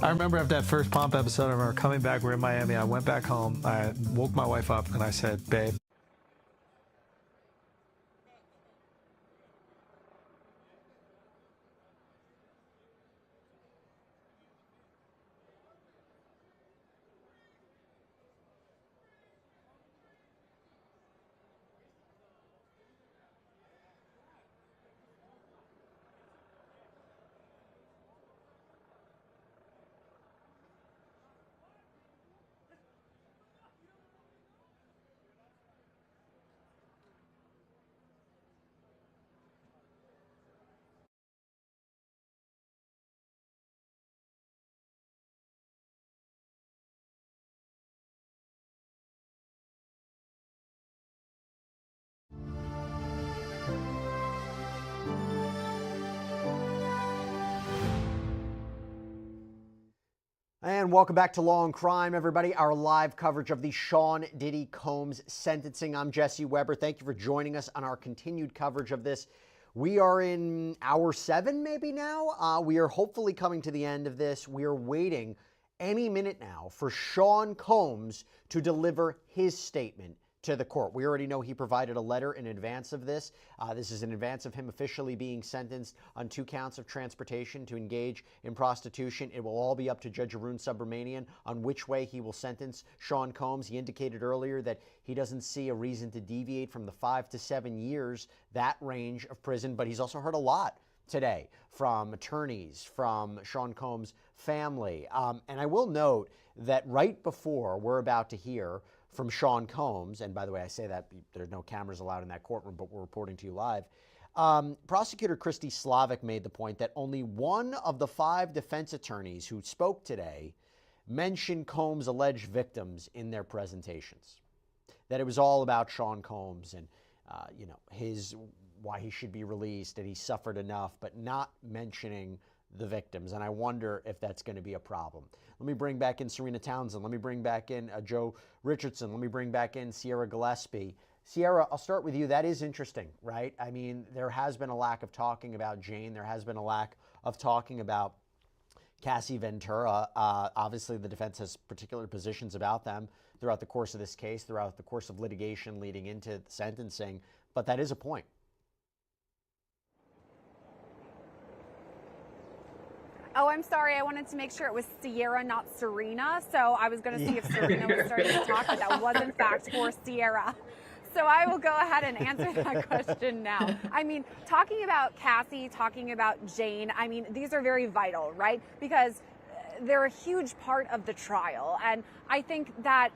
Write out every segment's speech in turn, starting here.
I remember after that first Pomp episode, I remember coming back, we're in Miami, I went back home, I woke my wife up and I said, babe, And welcome back to Law and Crime, everybody. Our live coverage of the Sean Diddy Combs sentencing. I'm Jesse Weber. Thank you for joining us on our continued coverage of this. We are in hour 7 maybe now. We are hopefully coming to the end of this. We are waiting any minute now for Sean Combs to deliver his statement to the court. We already know he provided a letter in advance of this. This is in advance of him officially being sentenced on 2 counts of transportation to engage in prostitution. It will all be up to Judge Arun Subramanian on which way he will sentence Sean Combs. He indicated earlier that he doesn't see a reason to deviate from the 5 to 7 years, that range of prison, but he's also heard a lot today from attorneys, from Sean Combs' family. And I will note that right before we're about to hear from Sean Combs, and by the way, I say that there's no cameras allowed in that courtroom, but we're reporting to you live. Prosecutor Christy Slavic made the point that only one of the 5 defense attorneys who spoke today mentioned Combs' alleged victims in their presentations. That it was all about Sean Combs and why he should be released, and he suffered enough, but not mentioning the victims. And I wonder if that's going to be a problem. Let me bring back in Serena Townsend. Let me bring back in Joe Richardson. Let me bring back in Sierra Gillespie. Sierra, I'll start with you. That is interesting, right? I mean, there has been a lack of talking about Jane. There has been a lack of talking about Cassie Ventura. Obviously, the defense has particular positions about them throughout the course of this case, throughout the course of litigation leading into sentencing. But that is a point. Oh, I'm sorry. I wanted to make sure it was Sierra, not Serena. So I was going to see if Serena was starting to talk, but that was in fact for Sierra. So I will go ahead and answer that question now. I mean, talking about Cassie, talking about Jane, I mean, these are very vital, right? Because they're a huge part of the trial. And I think that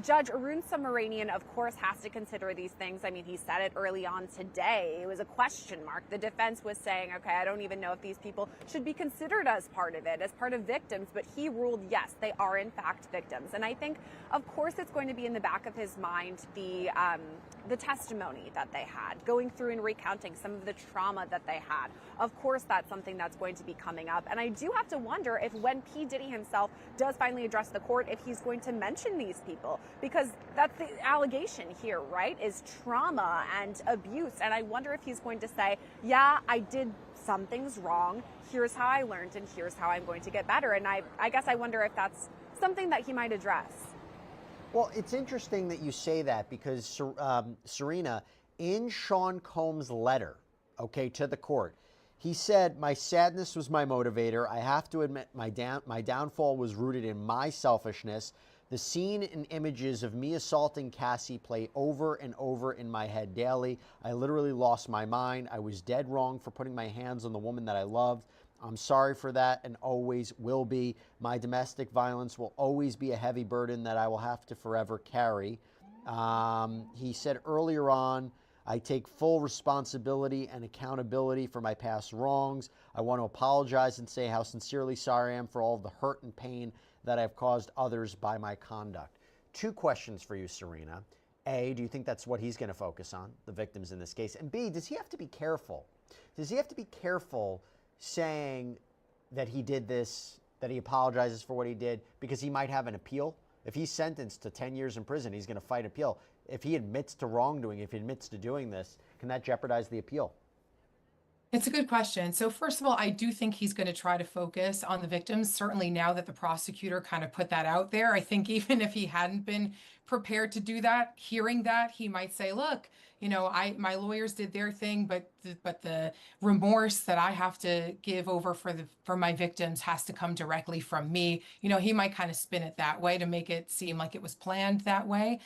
Judge Arun Subramanian, of course, has to consider these things. I mean, he said it early on today. It was a question mark. The defense was saying, okay, I don't even know if these people should be considered as part of it, as part of victims. But he ruled, yes, they are in fact victims. And I think, of course, it's going to be in the back of his mind the testimony that they had, going through and recounting some of the trauma that they had. Of course, that's something that's going to be coming up. And I do have to wonder if when P. Diddy himself does finally address the court, if he's going to mention these people, because that's the allegation here, right, is trauma and abuse. And I wonder if he's going to say, yeah, I did some things wrong. Here's how I learned, and here's how I'm going to get better. And I guess I wonder if that's something that he might address. Well, it's interesting that you say that because, Serena, in Sean Combs' letter, to the court, he said, my sadness was my motivator. I have to admit my downfall was rooted in my selfishness. The scene and images of me assaulting Cassie play over and over in my head daily. I literally lost my mind. I was dead wrong for putting my hands on the woman that I loved. I'm sorry for that and always will be. My domestic violence will always be a heavy burden that I will have to forever carry. He said earlier on, I take full responsibility and accountability for my past wrongs. I want to apologize and say how sincerely sorry I am for all of the hurt and pain that I've caused others by my conduct. 2 questions for you, Serena. A, do you think that's what he's going to focus on, the victims in this case? And B, does he have to be careful? Does he have to be careful saying that he did this, that he apologizes for what he did, because he might have an appeal? If he's sentenced to 10 years in prison, he's going to fight appeal. If he admits to wrongdoing, if he admits to doing this, can that jeopardize the appeal? It's a good question. So first of all, I do think he's going to try to focus on the victims. Certainly now that the prosecutor kind of put that out there, I think even if he hadn't been prepared to do that, hearing that, he might say, look, my lawyers did their thing, but the remorse that I have to give over for my victims has to come directly from me. He might kind of spin it that way to make it seem like it was planned that way.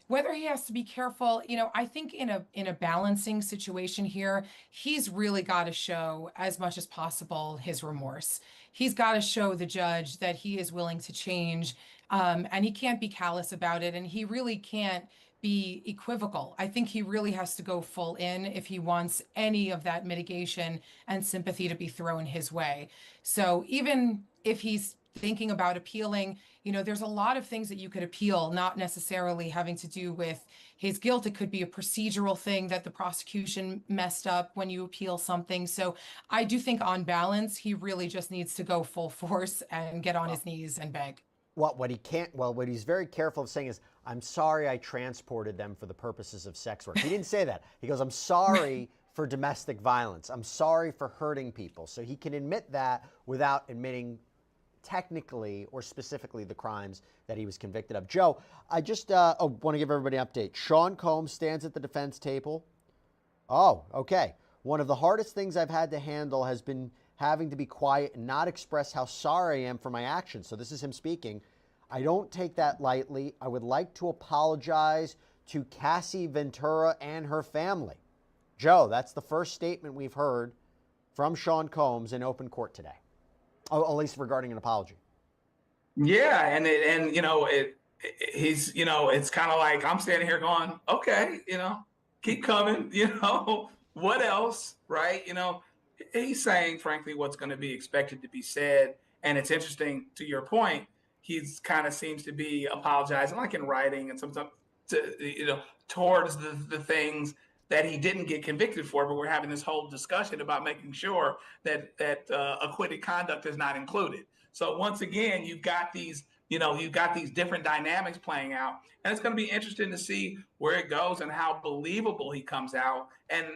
Whether he has to be careful, I think in a balancing situation here, he's really got to show as much as possible his remorse. He's got to show the judge that he is willing to change, and he can't be callous about it, and he really can't be equivocal. I think he really has to go full in if he wants any of that mitigation and sympathy to be thrown his way. So even if he's thinking about appealing, there's a lot of things that you could appeal, not necessarily having to do with his guilt. It could be a procedural thing that the prosecution messed up when you appeal something. So I do think on balance, he really just needs to go full force and get on his knees and beg. What he can't, well, what he's very careful of saying is, I'm sorry I transported them for the purposes of sex work. He didn't say that. He goes, I'm sorry for domestic violence. I'm sorry for hurting people. So he can admit that without admitting technically or specifically the crimes that he was convicted of. Joe, I just want to give everybody an update. Sean Combs stands at the defense table. Oh, okay. One of the hardest things I've had to handle has been having to be quiet and not express how sorry I am for my actions. So this is him speaking. I don't take that lightly. I would like to apologize to Cassie Ventura and her family. Joe, that's the first statement we've heard from Sean Combs in open court today. At least regarding an apology. Yeah, he's it's kind of like I'm standing here going, okay, keep coming, what else, right? He's saying frankly what's going to be expected to be said, and it's interesting to your point. He's kind of seems to be apologizing, like in writing and sometimes towards the things that he didn't get convicted for, but we're having this whole discussion about making sure that acquitted conduct is not included. So once again, you've got these different dynamics playing out, and it's going to be interesting to see where it goes and how believable he comes out, and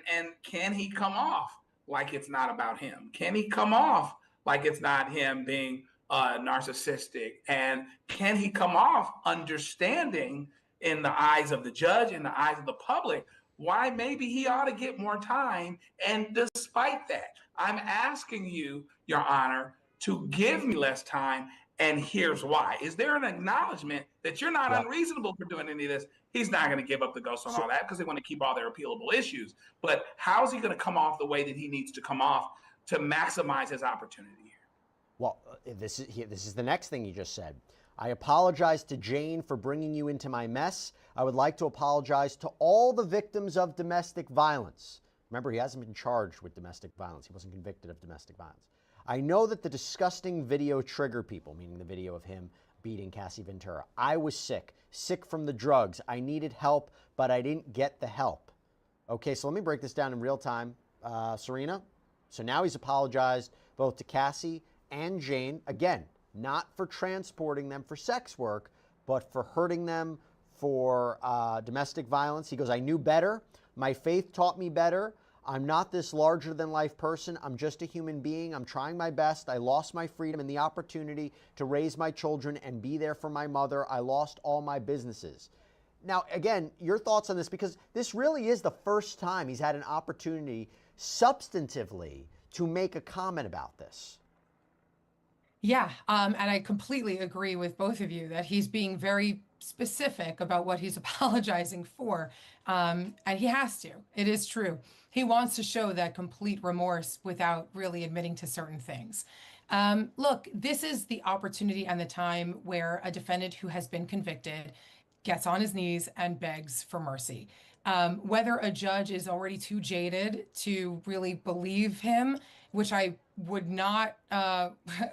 can he come off like it's not about him? Can he come off like it's not him being narcissistic? And can he come off understanding in the eyes of the judge, in the eyes of the public, why maybe he ought to get more time? And despite that, I'm asking you, Your Honor, to give me less time. And here's why. Is there an acknowledgement that you're not unreasonable for doing any of this? He's not going to give up the ghost on all that because they want to keep all their appealable issues. But how is he going to come off the way that he needs to come off to maximize his opportunity here? Well, this is the next thing you just said. I apologize to Jane for bringing you into my mess. I would like to apologize to all the victims of domestic violence. Remember, he hasn't been charged with domestic violence. He wasn't convicted of domestic violence. I know that the disgusting video triggered people, meaning the video of him beating Cassie Ventura. I was sick from the drugs. I needed help, but I didn't get the help. Okay, so let me break this down in real time. Serena, so now he's apologized both to Cassie and Jane. Again, not for transporting them for sex work, but for hurting them for domestic violence. He goes, I knew better. My faith taught me better. I'm not this larger than life person. I'm just a human being. I'm trying my best. I lost my freedom and the opportunity to raise my children and be there for my mother. I lost all my businesses. Now, again, your thoughts on this, because this really is the first time he's had an opportunity substantively to make a comment about this. Yeah, and I completely agree with both of you that he's being very specific about what he's apologizing for. And he has to. It is true. He wants to show that complete remorse without really admitting to certain things. Look, this is the opportunity and the time where a defendant who has been convicted gets on his knees and begs for mercy. Whether a judge is already too jaded to really believe him, which I would not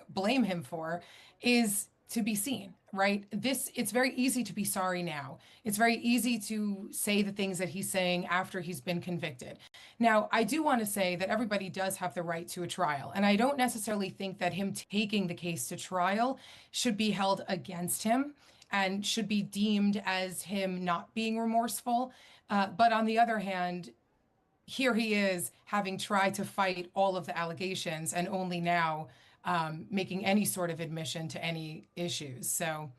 blame him for, is to be seen, right? It's very easy to be sorry now. It's very easy to say the things that he's saying after he's been convicted. Now, I do want to say that everybody does have the right to a trial. And I don't necessarily think that him taking the case to trial should be held against him and should be deemed as him not being remorseful. But on the other hand, here he is having tried to fight all of the allegations and only now making any sort of admission to any issues. So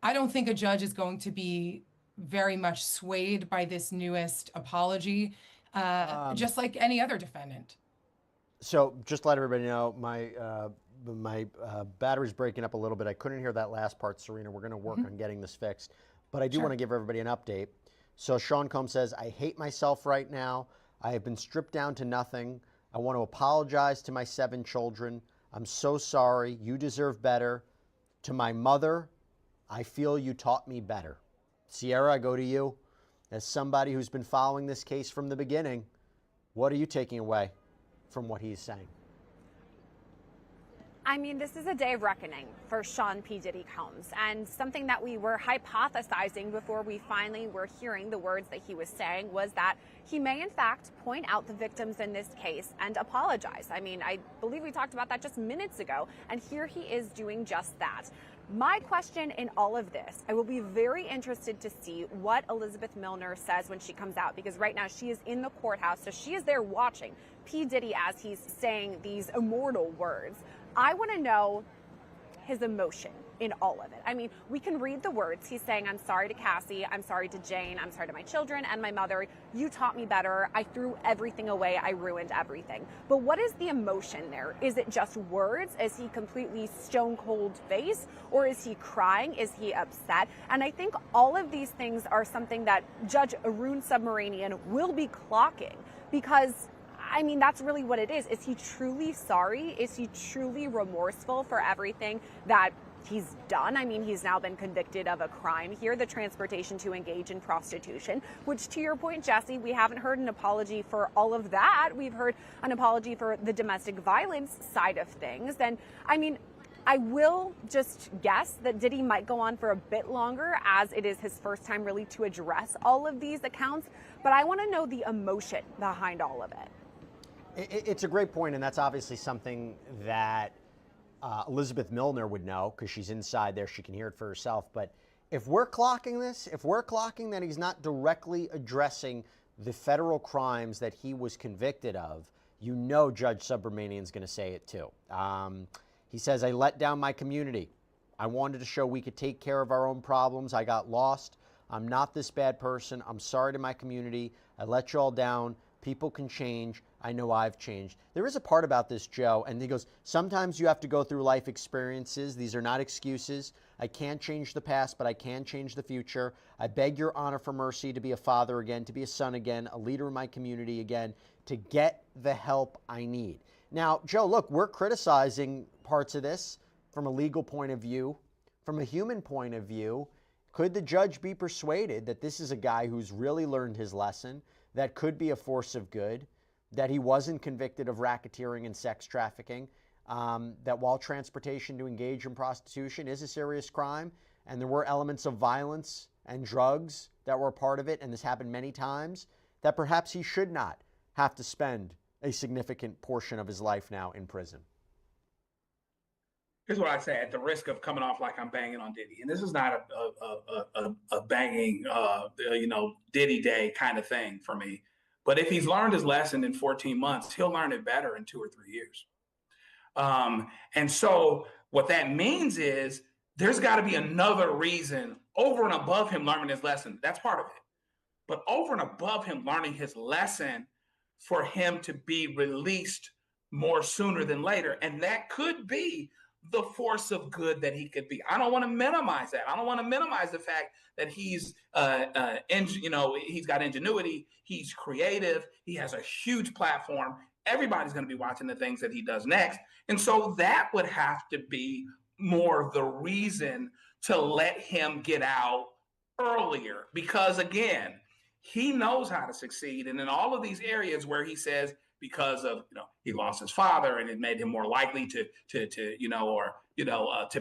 I don't think a judge is going to be very much swayed by this newest apology, just like any other defendant. So just let everybody know, my battery's breaking up a little bit. I couldn't hear that last part, Serena. We're going to work on getting this fixed. But I do want to give everybody an update. So Sean Combs says, I hate myself right now. I have been stripped down to nothing. I want to apologize to my 7 children. I'm so sorry. You deserve better. To my mother, I feel you taught me better. Sierra, I go to you. As somebody who's been following this case from the beginning, what are you taking away from what he's saying? I mean, this is a day of reckoning for Sean P. Diddy Combs, and something that we were hypothesizing before we finally were hearing the words that he was saying was that he may, in fact, point out the victims in this case and apologize. I mean, I believe we talked about that just minutes ago, and here he is doing just that. My question in all of this, I will be very interested to see what Elizabeth Milner says when she comes out, because right now she is in the courthouse, so she is there watching P. Diddy as he's saying these immortal words. I want to know his emotion in all of it. I mean, we can read the words. He's saying, I'm sorry to Cassie, I'm sorry to Jane, I'm sorry to my children and my mother. You taught me better. I threw everything away. I ruined everything. But what is the emotion there? Is it just words? Is he completely stone cold face? Or is he crying? Is he upset? And I think all of these things are something that Judge Arun Subramanian will be clocking, because I mean, that's really what it is. Is he truly sorry? Is he truly remorseful for everything that he's done? I mean, he's now been convicted of a crime here, the transportation to engage in prostitution, which, to your point, Jesse, we haven't heard an apology for all of that. We've heard an apology for the domestic violence side of things. And I mean, I will just guess that Diddy might go on for a bit longer, as it is his first time really to address all of these accounts. But I want to know the emotion behind all of it. It's a great point, and that's obviously something that Elizabeth Milner would know, because she's inside there. She can hear it for herself. But if we're clocking this, if we're clocking that he's not directly addressing the federal crimes that he was convicted of, you know Judge Subramanian's going to say it too. He says, I let down my community. I wanted to show we could take care of our own problems. I got lost. I'm not this bad person. I'm sorry to my community. I let you all down. People can change. I know I've changed. There is a part about this, Joe, and he goes, sometimes you have to go through life experiences. These are not excuses. I can't change the past, but I can change the future. I beg your honor for mercy to be a father again, to be a son again, a leader in my community again, to get the help I need. Now, Joe, look, we're criticizing parts of this from a legal point of view. From a human point of view, could the judge be persuaded that this is a guy who's really learned his lesson, that could be a force of good, that he wasn't convicted of racketeering and sex trafficking, that while transportation to engage in prostitution is a serious crime, and there were elements of violence and drugs that were a part of it, and this happened many times, that perhaps he should not have to spend a significant portion of his life now in prison? Here's what I say, at the risk of coming off like I'm banging on Diddy, and this is not a banging, Diddy day kind of thing for me. But if he's learned his lesson in 14 months, he'll learn it better in 2 or 3 years. And so what that means is there's got to be another reason over and above him learning his lesson. That's part of it. But over and above him learning his lesson, for him to be released more sooner than later. And that could be the force of good that he could be. I don't want to minimize that. I don't want to minimize the fact that he's, he's got ingenuity. He's creative. He has a huge platform. Everybody's going to be watching the things that he does next. And so that would have to be more the reason to let him get out earlier, because again, he knows how to succeed. And in all of these areas where he says, because of, he lost his father and it made him more likely to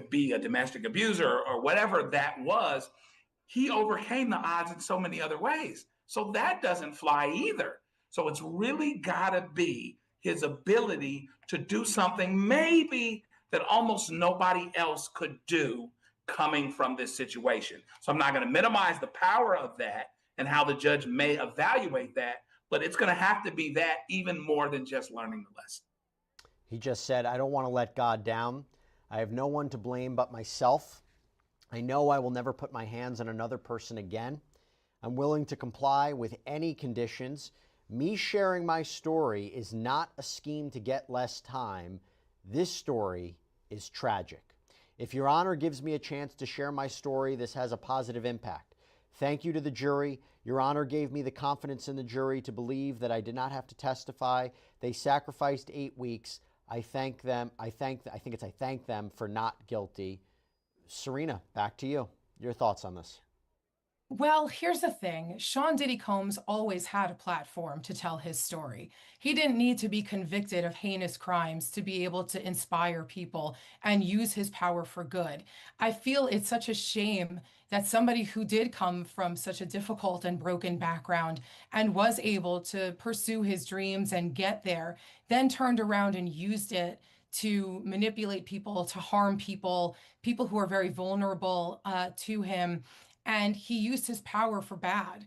be a domestic abuser or whatever that was, he overcame the odds in so many other ways. So that doesn't fly either. So it's really got to be his ability to do something maybe that almost nobody else could do coming from this situation. So I'm not going to minimize the power of that and how the judge may evaluate that, but it's going to have to be that even more than just learning the lesson. He just said, I don't want to let God down. I have no one to blame but myself. I know I will never put my hands on another person again. I'm willing to comply with any conditions. Me sharing my story is not a scheme to get less time. This story is tragic. If Your Honor gives me a chance to share my story, this has a positive impact. Thank you to the jury. Your Honor gave me the confidence in the jury to believe that I did not have to testify. They sacrificed 8 weeks. I thank them. I thank them for not guilty. Serena, back to you. Your thoughts on this? Well, here's the thing. Sean Diddy Combs always had a platform to tell his story. He didn't need to be convicted of heinous crimes to be able to inspire people and use his power for good. I feel it's such a shame that somebody who did come from such a difficult and broken background and was able to pursue his dreams and get there, then turned around and used it to manipulate people, to harm people, people who are very vulnerable to him. And he used his power for bad.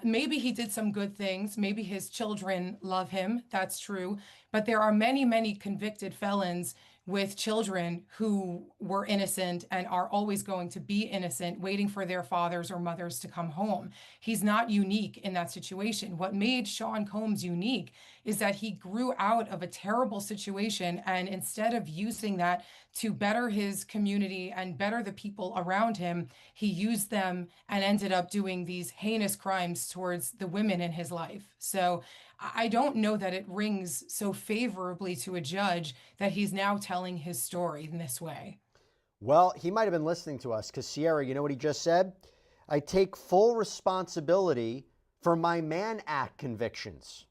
Maybe he did some good things. Maybe his children love him. That's true. But there are many, many convicted felons with children who were innocent and are always going to be innocent, waiting for their fathers or mothers to come home. He's not unique in that situation. What made Sean Combs unique is that he grew out of a terrible situation, and instead of using that to better his community and better the people around him, he used them and ended up doing these heinous crimes towards the women in his life. So I don't know that it rings so favorably to a judge that he's now telling his story in this way. Well, he might have been listening to us, because Sierra, you know what he just said? I take full responsibility for my Mann Act convictions.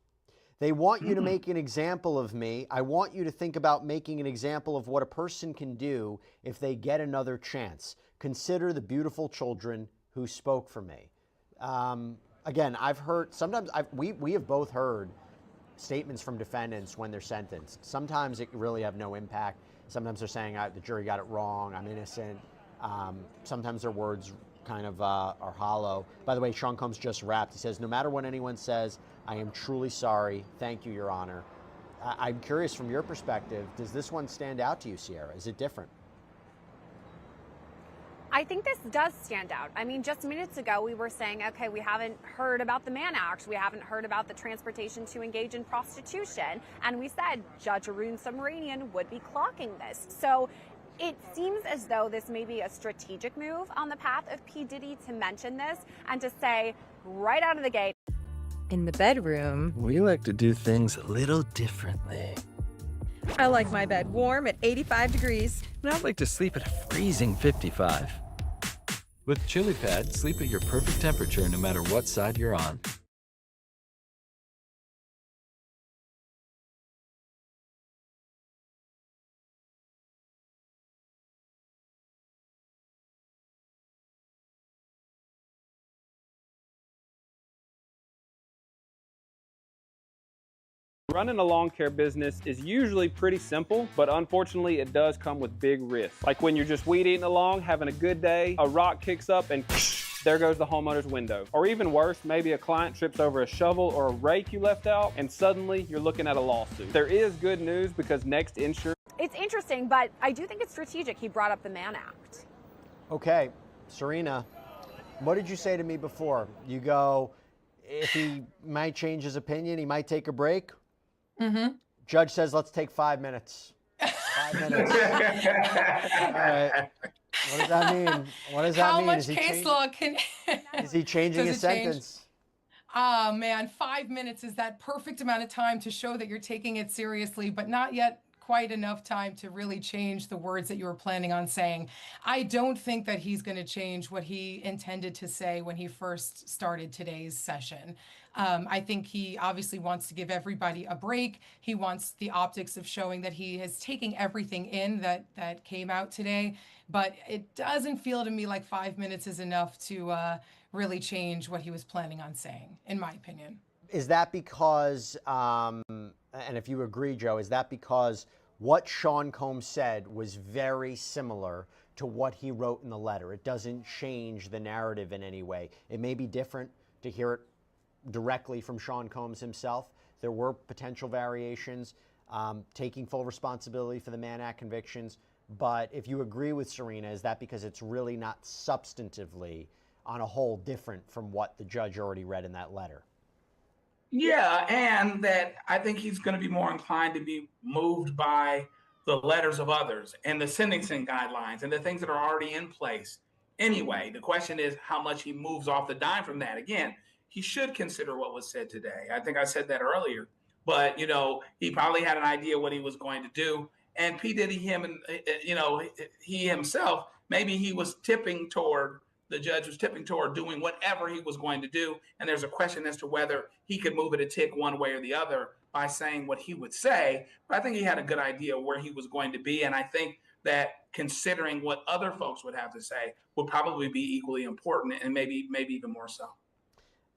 They want you to make an example of me. I want you to think about making an example of what a person can do if they get another chance. Consider the beautiful children who spoke for me. Again, I've heard, sometimes we have both heard statements from defendants when they're sentenced. Sometimes it really have no impact. Sometimes they're saying the jury got it wrong, I'm innocent. Sometimes their words kind of are hollow. By the way, Sean Combs just rapped. He says, no matter what anyone says, I am truly sorry. Thank you, Your Honor. I'm curious from your perspective, does this one stand out to you, Sierra? Is it different? I think this does stand out. I mean, just minutes ago, we were saying, okay, we haven't heard about the Mann Act. We haven't heard about the transportation to engage in prostitution. And we said Judge Arun Subramanian would be clocking this. So it seems as though this may be a strategic move on the path of P. Diddy to mention this and to say right out of the gate. In the bedroom, we like to do things a little differently. I like my bed warm at 85 degrees. And I'd like to sleep at a freezing 55. With Chili Pad, sleep at your perfect temperature no matter what side you're on. Running a lawn care business is usually pretty simple, but unfortunately it does come with big risks. Like when you're just weed eating along, having a good day, a rock kicks up and there goes the homeowner's window. Or even worse, maybe a client trips over a shovel or a rake you left out and suddenly you're looking at a lawsuit. There is good news because Next Insurance... It's interesting, but I do think it's strategic. He brought up the Mann Act. Okay, Serena, what did you say to me before? You go, if he might change his opinion, he might take a break? Mm-hmm. Judge says, let's take 5 minutes. 5 minutes. All right. What does that mean? What does that How mean? much case law can... Is he changing his sentence? Oh, man, 5 minutes is that perfect amount of time to show that you're taking it seriously, but not yet quite enough time to really change the words that you were planning on saying. I don't think that he's going to change what he intended to say when he first started today's session. I think he obviously wants to give everybody a break. He wants the optics of showing that he is taking everything in that came out today. But it doesn't feel to me like 5 minutes is enough to really change what he was planning on saying, in my opinion. Is that because, and if you agree, Joe, is that because what Sean Combs said was very similar to what he wrote in the letter? It doesn't change the narrative in any way. It may be different to hear it directly from Sean Combs himself. There were potential variations, taking full responsibility for the Mann Act convictions. But if you agree with Serena, is that because it's really not substantively on a whole different from what the judge already read in that letter? Yeah, and that I think he's going to be more inclined to be moved by the letters of others and the sentencing guidelines and the things that are already in place. Anyway, the question is how much he moves off the dime from that. Again, he should consider what was said today. I think I said that earlier, but he probably had an idea what he was going to do. And P Diddy, he himself, maybe he was tipping toward the judge was tipping toward doing whatever he was going to do. And there's a question as to whether he could move it a tick one way or the other by saying what he would say. But I think he had a good idea where he was going to be. And I think that considering what other folks would have to say would probably be equally important and maybe even more so.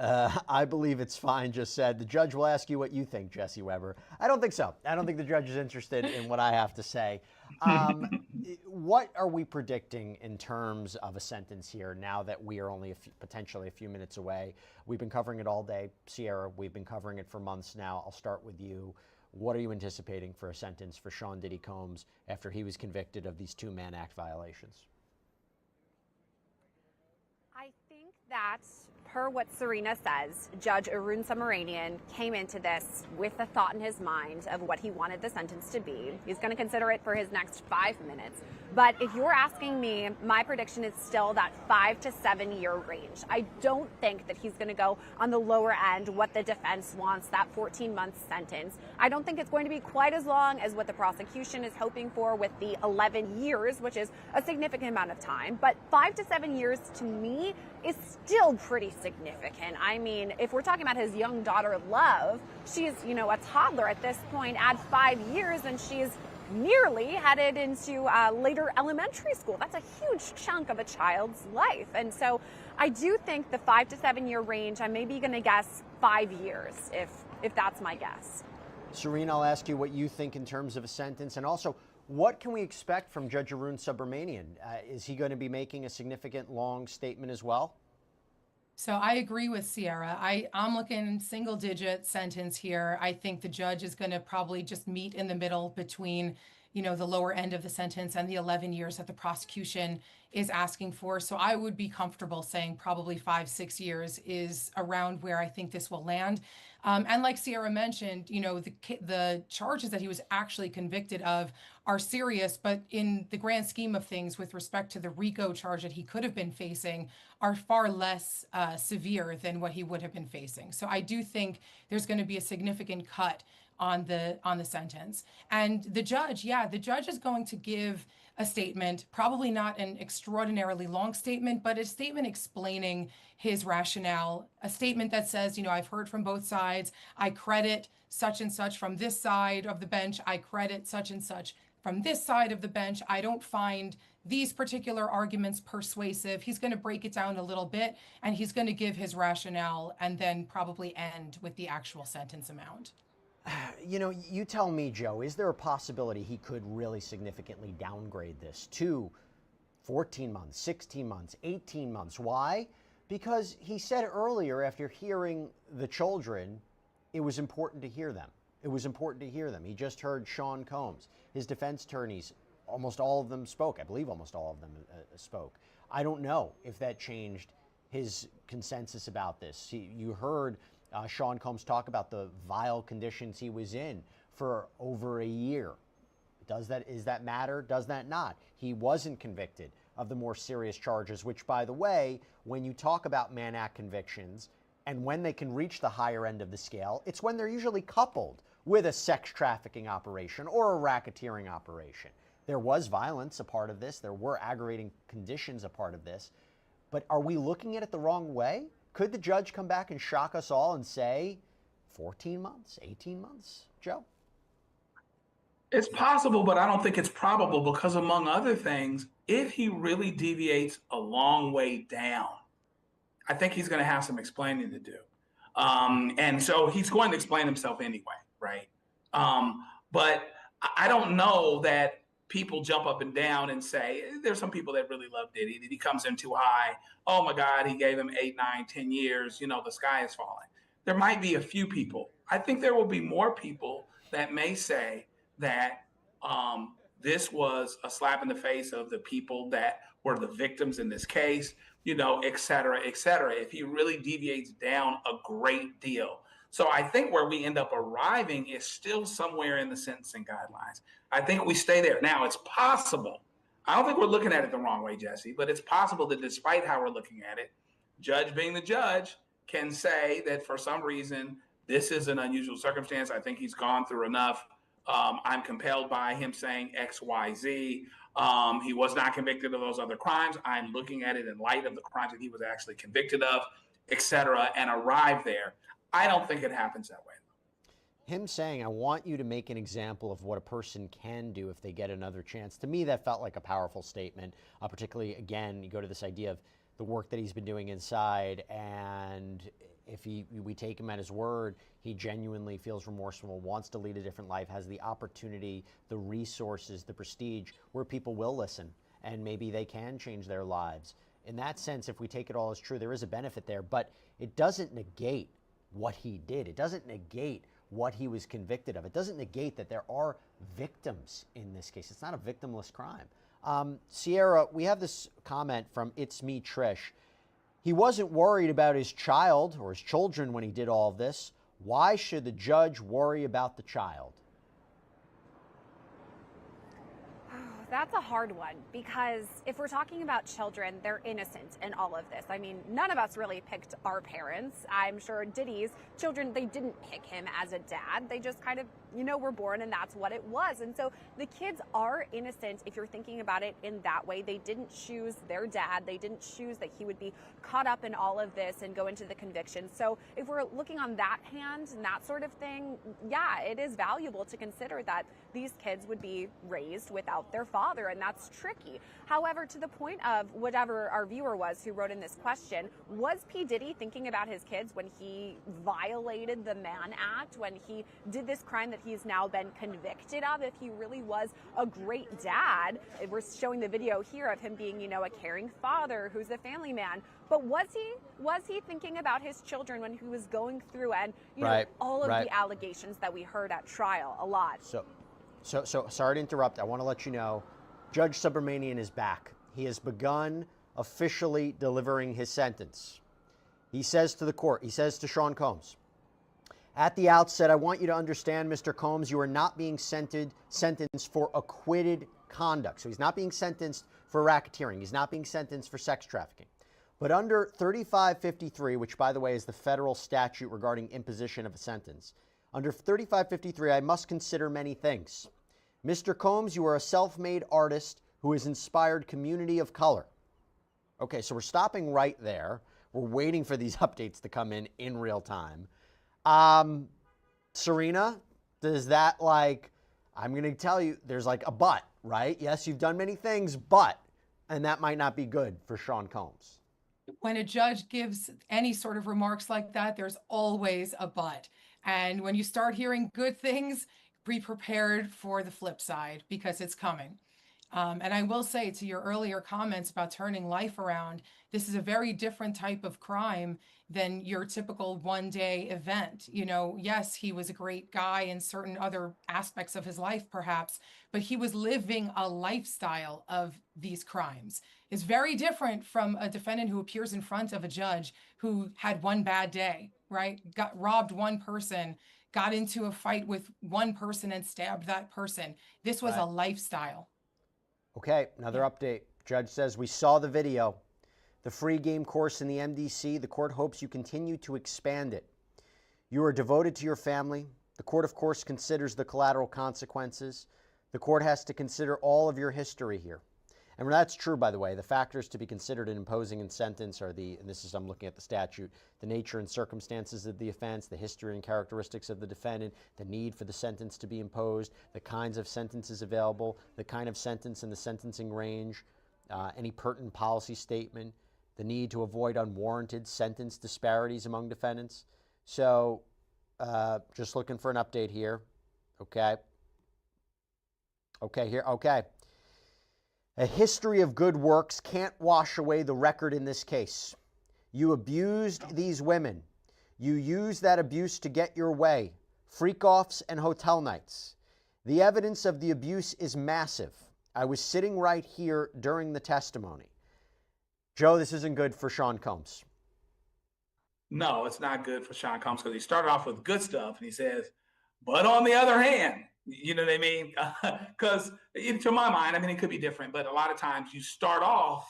I believe it's fine, just said. The judge will ask you what you think, Jesse Weber. I don't think so. I don't think the judge is interested in what I have to say. What are we predicting in terms of a sentence here now that we are only potentially a few minutes away? We've been covering it all day. Sierra, we've been covering it for months now. I'll start with you. What are you anticipating for a sentence for Sean Diddy Combs after he was convicted of these 2 Mann Act violations? I think that, per what Serena says, Judge Arun Subramanian came into this with a thought in his mind of what he wanted the sentence to be. He's going to consider it for his next 5 minutes. But if you're asking me, my prediction is still that 5 to 7 year range. I don't think that he's going to go on the lower end, what the defense wants, that 14-month sentence. I don't think it's going to be quite as long as what the prosecution is hoping for with the 11 years, which is a significant amount of time. But 5 to 7 years to me is still pretty significant. I mean, if we're talking about his young daughter, Love, she's, a toddler at this point. Add 5 years and she's nearly headed into later elementary school. That's a huge chunk of a child's life. And so I do think the 5 to 7 year range, I'm maybe going to guess 5 years if that's my guess. Serena, I'll ask you what you think in terms of a sentence, and also what can we expect from Judge Arun Subramanian? Is he going to be making a significant long statement as well? So I agree with Sierra. I'm looking single digit sentence here. I think the judge is going to probably just meet in the middle between, the lower end of the sentence and the 11 years that the prosecution is asking for. So I would be comfortable saying probably 5-6 years is around where I think this will land. And like Sierra mentioned, the charges that he was actually convicted of are serious, but in the grand scheme of things, with respect to the RICO charge that he could have been facing, are far less severe than what he would have been facing. So I do think there's going to be a significant cut on the sentence. And the judge is going to give a statement, probably not an extraordinarily long statement, but a statement explaining his rationale, a statement that says, I've heard from both sides. I credit such and such from this side of the bench. I credit such and such from this side of the bench. I don't find these particular arguments persuasive. He's going to break it down a little bit, and he's going to give his rationale and then probably end with the actual sentence amount. You tell me, Joe, is there a possibility he could really significantly downgrade this to 14 months, 16 months, 18 months? Why? Because he said earlier, after hearing the children, it was important to hear them. It was important to hear them. He just heard Sean Combs. His defense attorneys, almost all of them spoke. I believe almost all of them spoke. I don't know if that changed his consensus about this. You heard Sean Combs talk about the vile conditions he was in for over a year. Is that matter? Does that not? He wasn't convicted of the more serious charges, which, by the way, when you talk about Mann Act convictions and when they can reach the higher end of the scale, it's when they're usually coupled with a sex trafficking operation or a racketeering operation. There was violence a part of this. There were aggravating conditions a part of this. But are we looking at it the wrong way? Could the judge come back and shock us all and say 14 months, 18 months, Joe? It's possible, but I don't think it's probable because, among other things, if he really deviates a long way down, I think he's going to have some explaining to do. And so he's going to explain himself anyway, right? But I don't know that people jump up and down and say, there's some people that really love Diddy, that he comes in too high. Oh my God, he gave him 8, 9, 10 years, the sky is falling. there might be a few people. I think there will be more people that may say that this was a slap in the face of the people that were the victims in this case, et cetera, et cetera, if he really deviates down a great deal. So I think where we end up arriving is still somewhere in the sentencing guidelines. I think we stay there. Now, it's possible. I don't think we're looking at it the wrong way, Jesse, but it's possible that despite how we're looking at it, judge being the judge can say that for some reason, this is an unusual circumstance. I think he's gone through enough. I'm compelled by him saying X, Y, Z. He was not convicted of those other crimes. I'm looking at it in light of the crimes that he was actually convicted of, et cetera, and arrive there. I don't think it happens that way. Him saying, I want you to make an example of what a person can do if they get another chance. To me, that felt like a powerful statement, particularly, again, you go to this idea of the work that he's been doing inside, and if we take him at his word, he genuinely feels remorseful, wants to lead a different life, has the opportunity, the resources, the prestige, where people will listen, and maybe they can change their lives. In that sense, if we take it all as true, there is a benefit there, but it doesn't negate what he did. It doesn't negate what he was convicted of. It doesn't negate that there are victims in this case. It's not a victimless crime. Sierra, we have this comment from It's Me Trish. He wasn't worried about his child or his children when he did all of this. Why should the judge worry about the child? That's a hard one, because if we're talking about children, they're innocent in all of this. I mean, none of us really picked our parents. I'm sure Diddy's children, they didn't pick him as a dad. They just kind of, were born, and that's what it was. And so the kids are innocent if you're thinking about it in that way. They didn't choose their dad. They didn't choose that he would be caught up in all of this and go into the conviction. So if we're looking on that hand and that sort of thing, yeah, it is valuable to consider that these kids would be raised without their father, and that's tricky. However, to the point of whatever our viewer was who wrote in this question, was P. Diddy thinking about his kids when he violated the Mann Act, when he did this crime that he's now been convicted of? If he really was a great dad, we're showing the video here of him being, a caring father who's a family man. But was he thinking about his children when he was going through and, all of the allegations that we heard at trial a lot? So sorry to interrupt. I want to let you know, Judge Subramanian is back. He has begun officially delivering his sentence. He says to the court, he says to Sean Combs, at the outset, I want you to understand, Mr. Combs, you are not being sentenced for acquitted conduct. So he's not being sentenced for racketeering. He's not being sentenced for sex trafficking. But under 3553, which, by the way, is the federal statute regarding imposition of a sentence, under 3553, I must consider many things. Mr. Combs, you are a self-made artist who has inspired community of color. Okay, so we're stopping right there. We're waiting for these updates to come in real time. Serena, does that I'm going to tell you, there's a but, right? Yes, you've done many things, but, and that might not be good for Sean Combs. When a judge gives any sort of remarks like that, there's always a but. And when you start hearing good things, be prepared for the flip side, because it's coming. And I will say, to your earlier comments about turning life around, this is a very different type of crime than your typical one-day event. Yes, he was a great guy in certain other aspects of his life, perhaps, but he was living a lifestyle of these crimes. It's very different from a defendant who appears in front of a judge who had one bad day, right? Robbed one person, got into a fight with one person and stabbed that person. This was a lifestyle. Okay, another update. Judge says, we saw the video. The free game course in the MDC, the court hopes you continue to expand it. You are devoted to your family. The court, of course, considers the collateral consequences. The court has to consider all of your history here. And that's true, by the way. The factors to be considered in imposing a sentence are and this is, I'm looking at the statute, the nature and circumstances of the offense, the history and characteristics of the defendant, the need for the sentence to be imposed, the kinds of sentences available, the kind of sentence and the sentencing range, any pertinent policy statement, the need to avoid unwarranted sentence disparities among defendants. So just looking for an update here. Okay. A history of good works can't wash away the record in this case. You abused these women. You use that abuse to get your way. Freak-offs and hotel nights. The evidence of the abuse is massive. I was sitting right here during the testimony. Joe, this isn't good for Sean Combs. No, it's not good for Sean Combs because he started off with good stuff and he says, but on the other hand, you know what I mean? Because to my mind, I mean, it could be different, but a lot of times you start off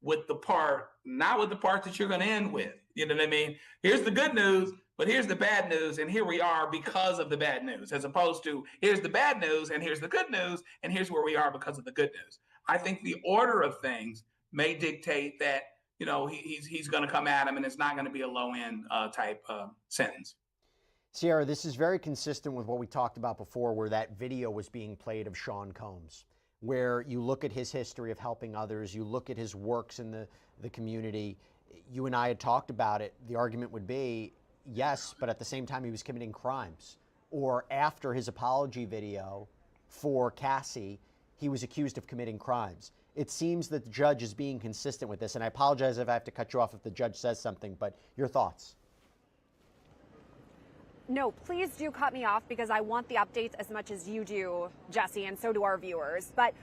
with the part, not with the part that you're going to end with. You know what I mean? Here's the good news, but here's the bad news, and here we are because of the bad news, as opposed to here's the bad news, and here's the good news, and here's where we are because of the good news. I think the order of things may dictate that, you know, he's going to come at him, and it's not going to be a low-end type sentence. Sierra, this is very consistent with what we talked about before, where that video was being played of Sean Combs, where you look at his history of helping others, you look at his works in the community. You and I had talked about it. The argument would be, yes, but at the same time he was committing crimes. Or after his apology video for Cassie, he was accused of committing crimes. It seems that the judge is being consistent with this, and I apologize if I have to cut you off if the judge says something, but your thoughts? No, please do cut me off because I want the updates as much as you do, Jesse, and so do our viewers. But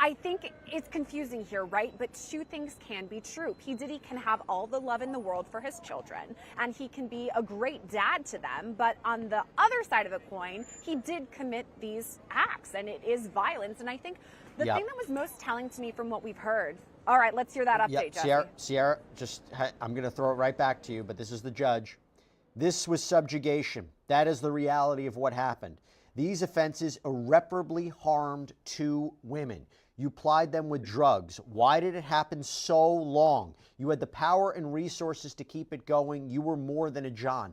I think it's confusing here, right? But two things can be true. P. Diddy can have all the love in the world for his children, and he can be a great dad to them. But on the other side of the coin, he did commit these acts, and it is violence. And I think the thing that was most telling to me from what we've heard. All right, let's hear that update, Jesse. Sierra, I'm going to throw it right back to you, but this is the judge. This was subjugation. That is the reality of what happened. These offenses irreparably harmed two women. You plied them with drugs. Why did it happen so long? You had the power and resources to keep it going. You were more than a John.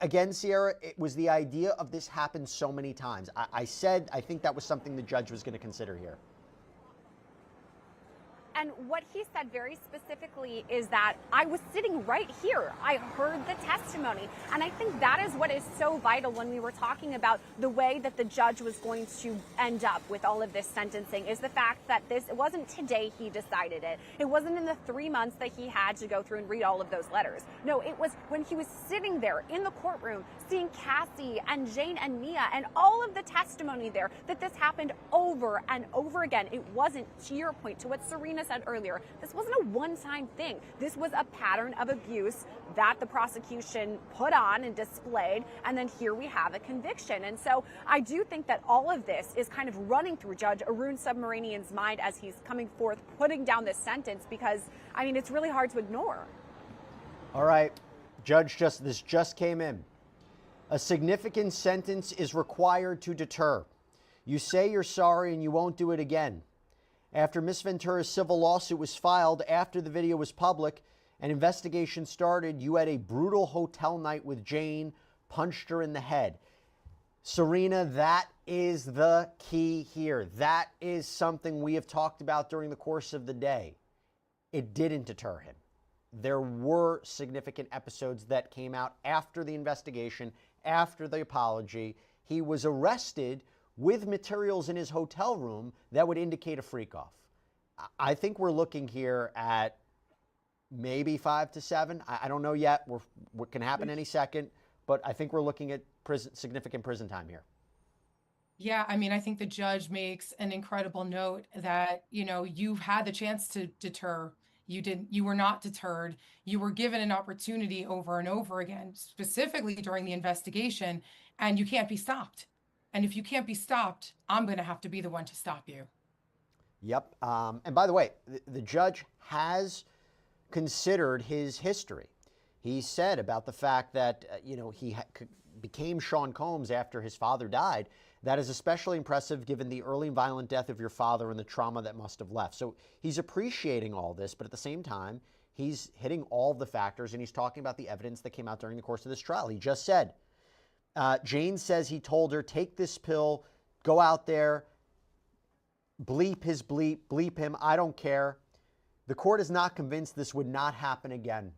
Again, Sierra, it was the idea of this happened so many times. I said I think that was something the judge was going to consider here. And what he said very specifically is that I was sitting right here. I heard the testimony. And I think that is what is so vital when we were talking about the way that the judge was going to end up with all of this sentencing, is the fact that it wasn't today he decided it. It wasn't in the 3 months that he had to go through and read all of those letters. No, it was when he was sitting there in the courtroom, seeing Cassie and Jane and Mia and all of the testimony there, that this happened over and over again. It wasn't, to your point, to what Serena said earlier, this wasn't a one-time thing. This was a pattern of abuse that the prosecution put on and displayed, and then here we have a conviction. And so I do think that all of this is kind of running through Judge Arun Submaranian's mind as he's coming forth, putting down this sentence, because, I mean, it's really hard to ignore. All right, Judge, this just came in. A significant sentence is required to deter. You say you're sorry and you won't do it again. After Ms. Ventura's civil lawsuit was filed, after the video was public, an investigation started. You had a brutal hotel night with Jane, punched her in the head. Serena, that is the key here. That is something we have talked about during the course of the day. It didn't deter him. There were significant episodes that came out after the investigation, after the apology. He was arrested with materials in his hotel room that would indicate a freak-off. I think we're looking here at maybe 5 to 7. I don't know yet. What can happen any second, but I think we're looking at significant prison time here. Yeah, I mean, I think the judge makes an incredible note that, you know, you've had the chance to deter. You were not deterred. You were given an opportunity over and over again, specifically during the investigation, and you can't be stopped. And if you can't be stopped, I'm going to have to be the one to stop you. Yep. And by the way, the judge has considered his history. He said about the fact that, he became Sean Combs after his father died. That is especially impressive given the early and violent death of your father and the trauma that must have left. So he's appreciating all this, but at the same time, he's hitting all the factors, and he's talking about the evidence that came out during the course of this trial. He just said, Jane says he told her, take this pill, go out there, bleep his bleep, bleep him, I don't care. The court is not convinced this would not happen again.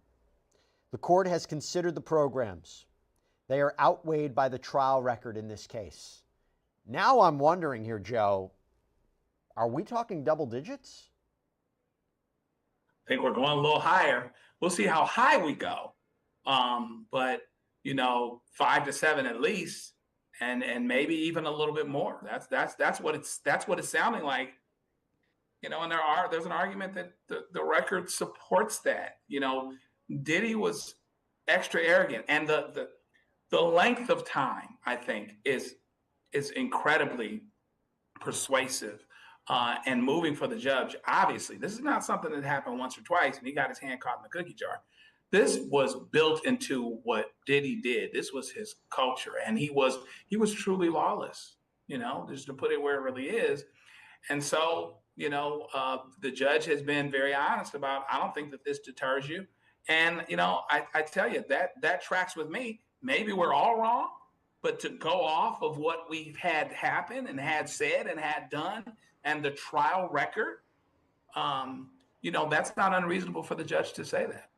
The court has considered the programs. They are outweighed by the trial record in this case. Now I'm wondering here, Joe, are we talking double digits? I think we're going a little higher. We'll see how high we go But 5 to 7 at least, and maybe even a little bit more. That's what it's sounding like. And there's an argument that the record supports that. Diddy was extra arrogant, and the length of time, I think, is incredibly persuasive and moving for the judge. Obviously, this is not something that happened once or twice and he got his hand caught in the cookie jar. This was built into what Diddy did. This was his culture, and he was truly lawless, just to put it where it really is. And so, the judge has been very honest about, I don't think that this deters you. And, I tell you, that tracks with me. Maybe we're all wrong, but to go off of what we've had happen and had said and had done and the trial record, that's not unreasonable for the judge to say that.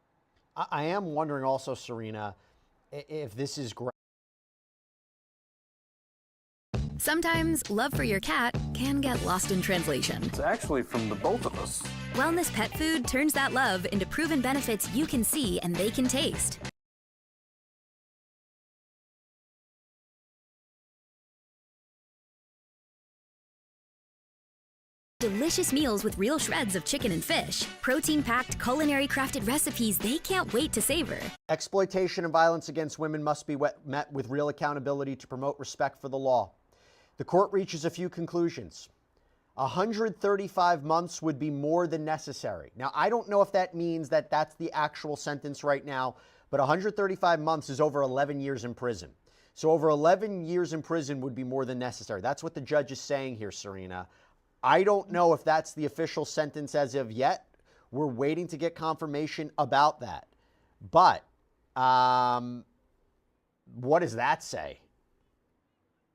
I am wondering also, Serena, if this is great. Sometimes love for your cat can get lost in translation. It's actually from the both of us. Wellness Pet Food turns that love into proven benefits you can see and they can taste. Delicious meals with real shreds of chicken and fish. Protein-packed, culinary crafted recipes they can't wait to savor. Exploitation and violence against women must be met with real accountability to promote respect for the law. The court reaches a few conclusions. 135 months would be more than necessary. Now, I don't know if that means that that's the actual sentence right now, but 135 months is over 11 years in prison. So over 11 years in prison would be more than necessary. That's what the judge is saying here, Serena. I don't know if that's the official sentence as of yet. We're waiting to get confirmation about that. But what does that say?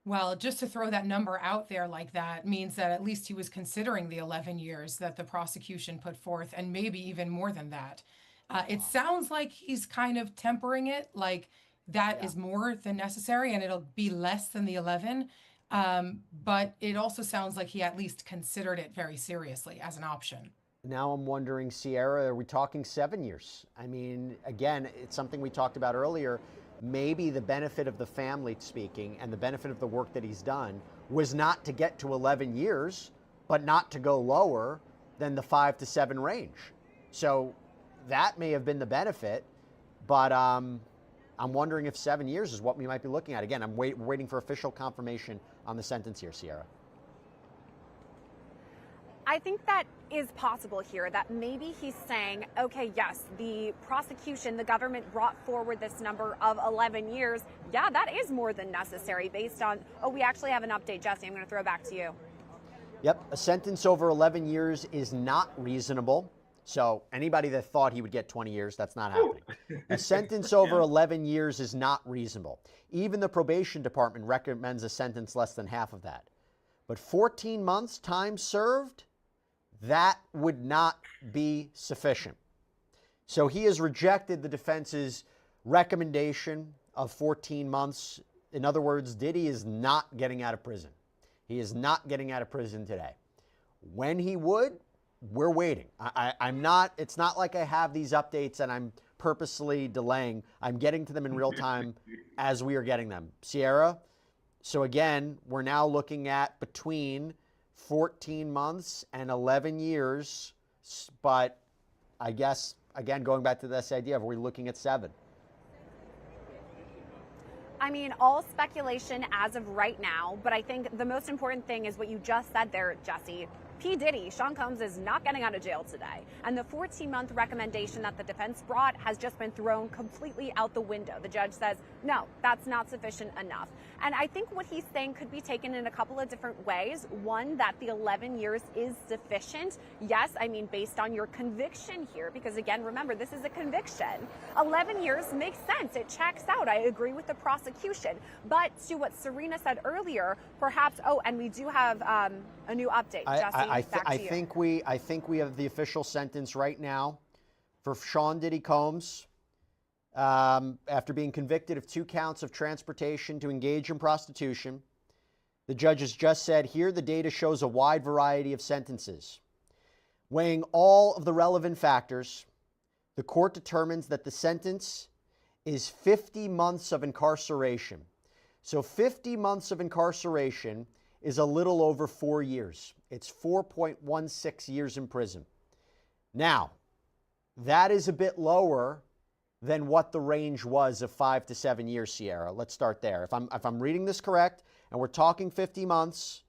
Well, just to throw that number out there like that means that at least he was considering the 11 years that the prosecution put forth, and maybe even more than that. It sounds like he's kind of tempering it, like that is more than necessary and it'll be less than the 11. But it also sounds like he at least considered it very seriously as an option. Now I'm wondering, Sierra, are we talking 7 years? I mean, again, it's something we talked about earlier. Maybe the benefit of the family speaking and the benefit of the work that he's done was not to get to 11 years, but not to go lower than the 5 to 7 range. So that may have been the benefit, but I'm wondering if 7 years is what we might be looking at. Again, we're waiting for official confirmation on the sentence here, Sierra. I think that is possible here, that maybe he's saying, okay, yes, the prosecution, the government brought forward this number of 11 years. Yeah, that is more than necessary based on, we actually have an update, Jesse. I'm going to throw it back to you. Yep, a sentence over 11 years is not reasonable. So anybody that thought he would get 20 years, that's not happening. A sentence over 11 years is not reasonable. Even the probation department recommends a sentence less than half of that. But 14 months time served, that would not be sufficient. So he has rejected the defense's recommendation of 14 months. In other words, Diddy is not getting out of prison. He is not getting out of prison today. When he would, we're waiting. I'm not, it's not like I have these updates and I'm purposely delaying. I'm getting to them in real time as we are getting them. Sierra, so again, we're now looking at between 14 months and 11 years, but I guess, again, going back to this idea of are we looking at 7? I mean, all speculation as of right now, but I think the most important thing is what you just said there, Jesse. P. Diddy, Sean Combs, is not getting out of jail today. And the 14-month recommendation that the defense brought has just been thrown completely out the window. The judge says, no, that's not sufficient enough. And I think what he's saying could be taken in a couple of different ways. One, that the 11 years is sufficient. Yes, I mean, based on your conviction here, because again, remember, this is a conviction. 11 years makes sense. It checks out. I agree with the prosecution. But to what Serena said earlier, perhaps, and we do have a new update. Jesse, I think we have the official sentence right now for Sean Diddy Combs. After being convicted of 2 counts of transportation to engage in prostitution, the judge has just said, here the data shows a wide variety of sentences. Weighing all of the relevant factors, the court determines that the sentence is 50 months of incarceration. So 50 months of incarceration is a little over 4 years. It's 4.16 years in prison. Now, that is a bit lower than what the range was of 5 to 7 years, Sierra. Let's start there. If I'm reading this correct, and we're talking 50 months,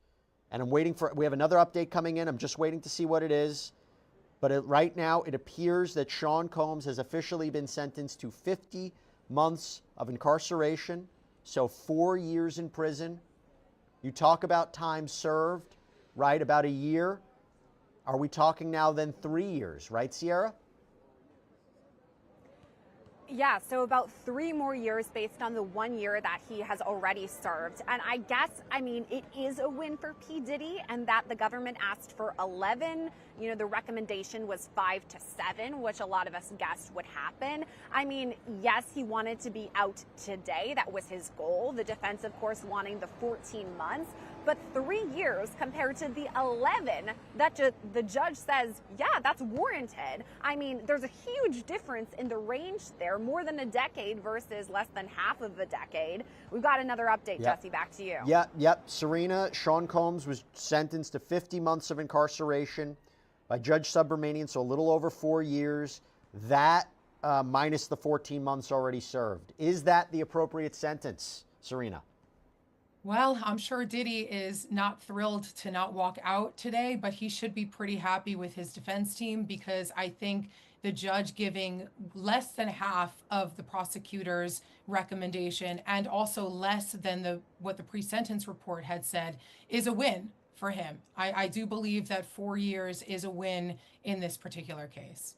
and we have another update coming in. I'm just waiting to see what it is. But right now, it appears that Sean Combs has officially been sentenced to 50 months of incarceration, so 4 years in prison. You talk about time served, right? About a year. Are we talking now then 3 years, right, Sierra? Yeah, so about 3 more years based on the 1 year that he has already served. And I guess, I mean, it is a win for P. Diddy and that the government asked for 11. You know, the recommendation was 5 to 7, which a lot of us guessed would happen. I mean, yes, he wanted to be out today. That was his goal. The defense, of course, wanting the 14 months. But 3 years compared to the 11 that the judge says, yeah, that's warranted. I mean, there's a huge difference in the range there, more than a decade versus less than half of a decade. We've got another update, Jesse, back to you. Yep. Serena, Sean Combs was sentenced to 50 months of incarceration by Judge Subramanian, so a little over 4 years. That minus the 14 months already served. Is that the appropriate sentence, Serena? Well, I'm sure Diddy is not thrilled to not walk out today, but he should be pretty happy with his defense team because I think the judge giving less than half of the prosecutor's recommendation and also less than what the pre-sentence report had said is a win for him. I do believe that 4 years is a win in this particular case.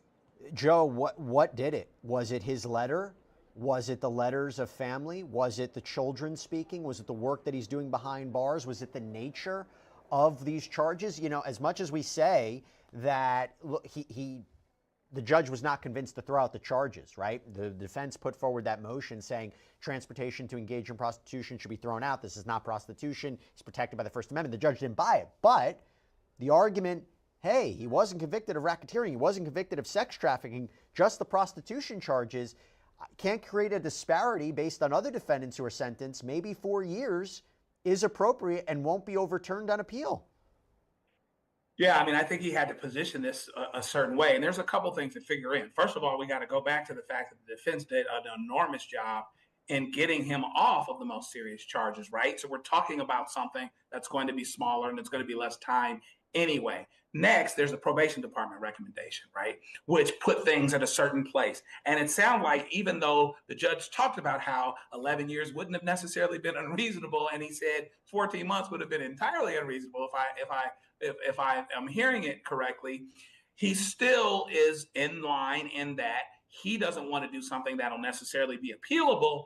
Joe, what did it? Was it his letter? Was it the letters of family? Was it the children speaking? Was it the work that he's doing behind bars? Was it the nature of these charges? You know, as much as we say that look, the judge was not convinced to throw out the charges, right? The defense put forward that motion saying transportation to engage in prostitution should be thrown out. This is not prostitution. He's protected by the First Amendment. The judge didn't buy it. But the argument, hey, he wasn't convicted of racketeering. He wasn't convicted of sex trafficking, just the prostitution charges. Can't create a disparity based on other defendants who are sentenced. Maybe 4 years is appropriate and won't be overturned on appeal. Yeah, I mean, I think he had to position this a certain way. And there's a couple things to figure in. First of all, we got to go back to the fact that the defense did an enormous job in getting him off of the most serious charges, right? So we're talking about something that's going to be smaller and it's going to be less time anyway. Next, there's the probation department recommendation, right? Which put things at a certain place. And it sounded like even though the judge talked about how 11 years wouldn't have necessarily been unreasonable, and he said 14 months would have been entirely unreasonable if I am hearing it correctly, he still is in line in that he doesn't want to do something that'll necessarily be appealable,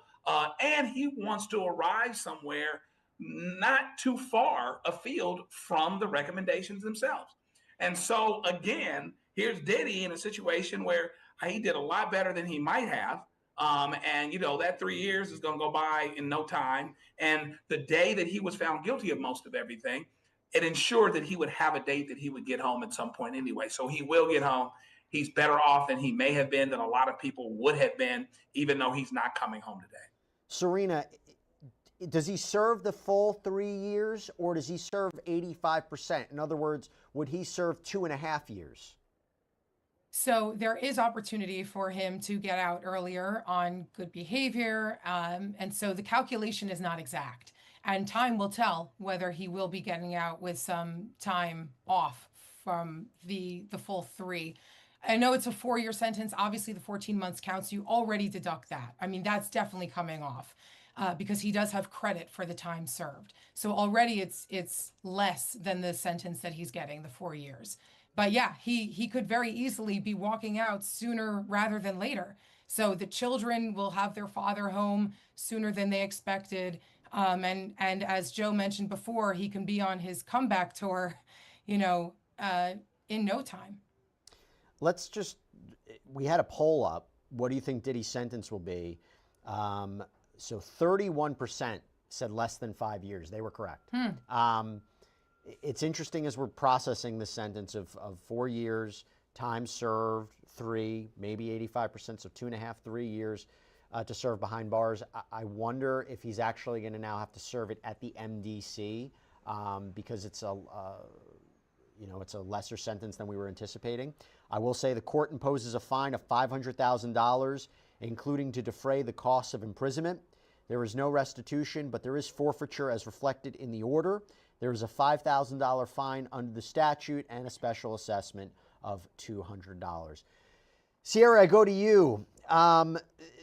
and he wants to arrive somewhere not too far afield from the recommendations themselves. And so, again, here's Diddy in a situation where he did a lot better than he might have. And, you know, that 3 years is going to go by in no time. And the day that he was found guilty of most of everything, it ensured that he would have a date that he would get home at some point anyway. So he will get home. He's better off than he may have been, than a lot of people would have been, even though he's not coming home today. Serena, does he serve the full 3 years or does he serve 85%? In other words, would he serve 2.5 years? So there is opportunity for him to get out earlier on good behavior. And so the calculation is not exact. And time will tell whether he will be getting out with some time off from the full 3. I know it's a 4-year sentence. Obviously, the 14 months counts. You already deduct that. I mean, that's definitely coming off. Because he does have credit for the time served. So already it's less than the sentence that he's getting, the 4 years. But yeah, he could very easily be walking out sooner rather than later. So the children will have their father home sooner than they expected. And as Joe mentioned before, he can be on his comeback tour, you know, in no time. We had a poll up. What do you think Diddy's sentence will be? So 31% said less than 5 years. They were correct. It's interesting as we're processing the sentence of 4 years, time served 3, maybe 85%, so 2.5, 3 years. to serve behind bars. I wonder if he's actually going to now have to serve it at the MDC because it's a it's a lesser sentence than we were anticipating. I will say the court imposes a fine of $500,000, including to defray the costs of imprisonment. There is no restitution, but there is forfeiture as reflected in the order. There is a $5,000 fine under the statute and a special assessment of $200. Sierra, I go to you.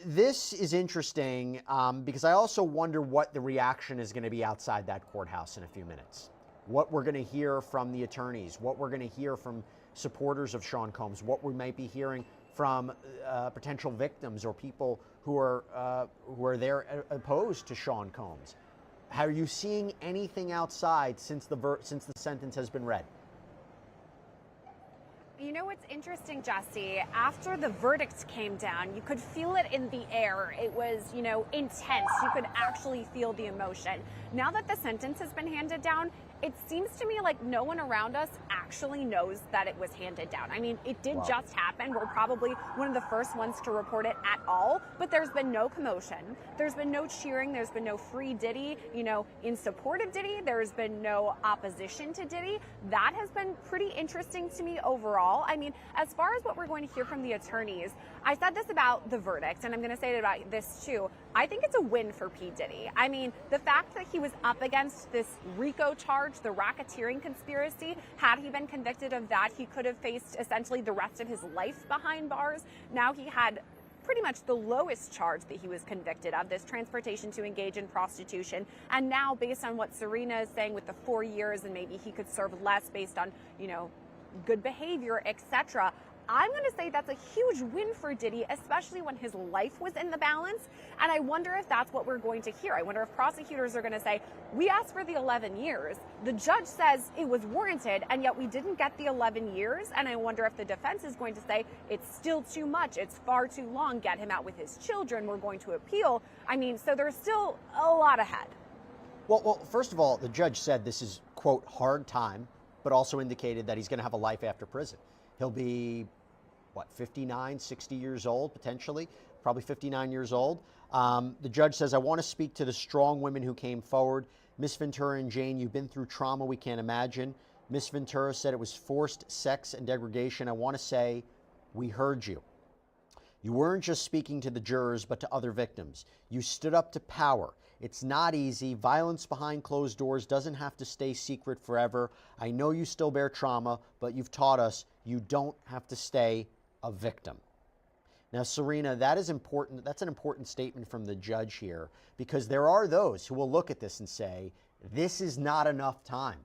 This is interesting because I also wonder what the reaction is going to be outside that courthouse in a few minutes. What we're going to hear from the attorneys, what we're going to hear from supporters of Sean Combs, what we might be hearing from potential victims or people who are there opposed to Sean Combs. Are you seeing anything outside since the sentence has been read? You know what's interesting, Jesse? After the verdict came down, you could feel it in the air. It was, intense. You could actually feel the emotion. Now that the sentence has been handed down, it seems to me like no one around us actually knows that it was handed down. I mean, it did just happen. We're probably one of the first ones to report it at all, but there's been no commotion. There's been no cheering. There's been no free Diddy, in support of Diddy. There's been no opposition to Diddy. That has been pretty interesting to me overall. I mean, as far as what we're going to hear from the attorneys, I said this about the verdict, and I'm going to say it about this too. I think it's a win for P. Diddy. I mean, the fact that he was up against this RICO charge, the racketeering conspiracy, had he been convicted of that, he could have faced essentially the rest of his life behind bars. Now he had pretty much the lowest charge that he was convicted of, this transportation to engage in prostitution. And now, based on what Serena is saying with the 4 years, and maybe he could serve less based on, good behavior, etc., I'm going to say that's a huge win for Diddy, especially when his life was in the balance. And I wonder if that's what we're going to hear. I wonder if prosecutors are going to say, we asked for the 11 years. The judge says it was warranted, and yet we didn't get the 11 years. And I wonder if the defense is going to say, it's still too much. It's far too long. Get him out with his children. We're going to appeal. I mean, so there's still a lot ahead. Well, first of all, the judge said this is, quote, hard time, but also indicated that he's going to have a life after prison. He'll be 59, 60 years old, potentially, probably 59 years old. The judge says, I want to speak to the strong women who came forward. Miss Ventura and Jane, you've been through trauma we can't imagine. Miss Ventura said it was forced sex and degradation. I want to say, we heard you. You weren't just speaking to the jurors, but to other victims. You stood up to power. It's not easy. Violence behind closed doors doesn't have to stay secret forever. I know you still bear trauma, but you've taught us you don't have to stay a victim. Now, Serena, that is important. That's an important statement from the judge here, because there are those who will look at this and say, this is not enough time,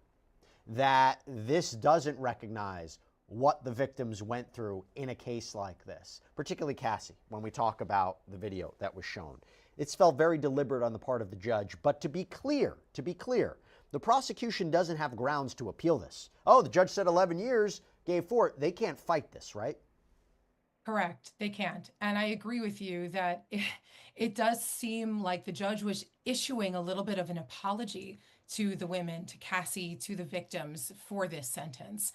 that this doesn't recognize what the victims went through in a case like this, particularly Cassie, when we talk about the video that was shown. It's felt very deliberate on the part of the judge, but to be clear, the prosecution doesn't have grounds to appeal this. Oh, the judge said 11 years, gave 4. They can't fight this, right? Correct. They can't. And I agree with you that it does seem like the judge was issuing a little bit of an apology to the women, to Cassie, to the victims for this sentence,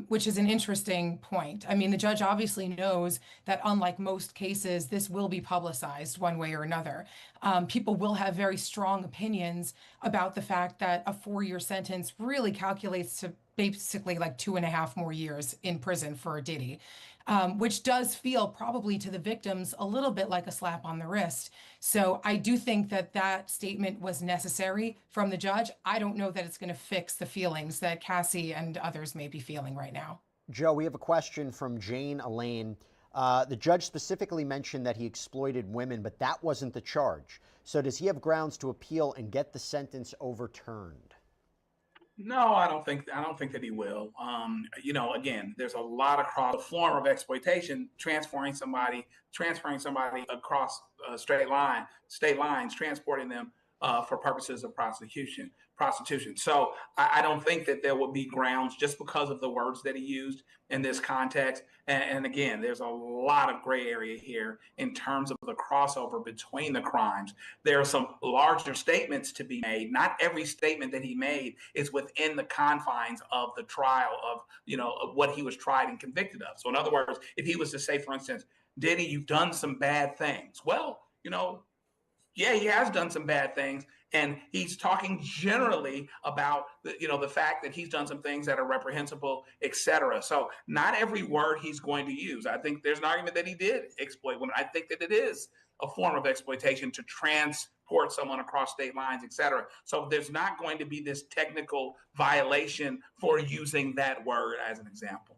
which is an interesting point. I mean, the judge obviously knows that unlike most cases, this will be publicized one way or another. People will have very strong opinions about the fact that a 4-year sentence really calculates to basically like 2.5 more years in prison for Diddy. Which does feel probably to the victims a little bit like a slap on the wrist. So I do think that that statement was necessary from the judge. I don't know that it's going to fix the feelings that Cassie and others may be feeling right now. Joe, we have a question from Jane Elaine. The judge specifically mentioned that he exploited women, but that wasn't the charge. So does he have grounds to appeal and get the sentence overturned? No, I don't think that he will. Again, there's a lot across the form of exploitation, transferring somebody across state lines, transporting them for purposes of prostitution. So I don't think that there will be grounds just because of the words that he used in this context. And again, there's a lot of gray area here in terms of the crossover between the crimes. There are some larger statements to be made. Not every statement that he made is within the confines of the trial of what he was tried and convicted of. So in other words, if he was to say, for instance, Diddy, you've done some bad things. Well, yeah, he has done some bad things, and he's talking generally about the fact that he's done some things that are reprehensible, etc. So not every word he's going to use. I think there's an argument that he did exploit women. I think that it is a form of exploitation to transport someone across state lines, etc. So there's not going to be this technical violation for using that word as an example.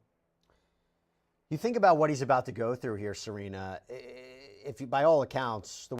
You think about what he's about to go through here, Serena. If you, by all accounts, the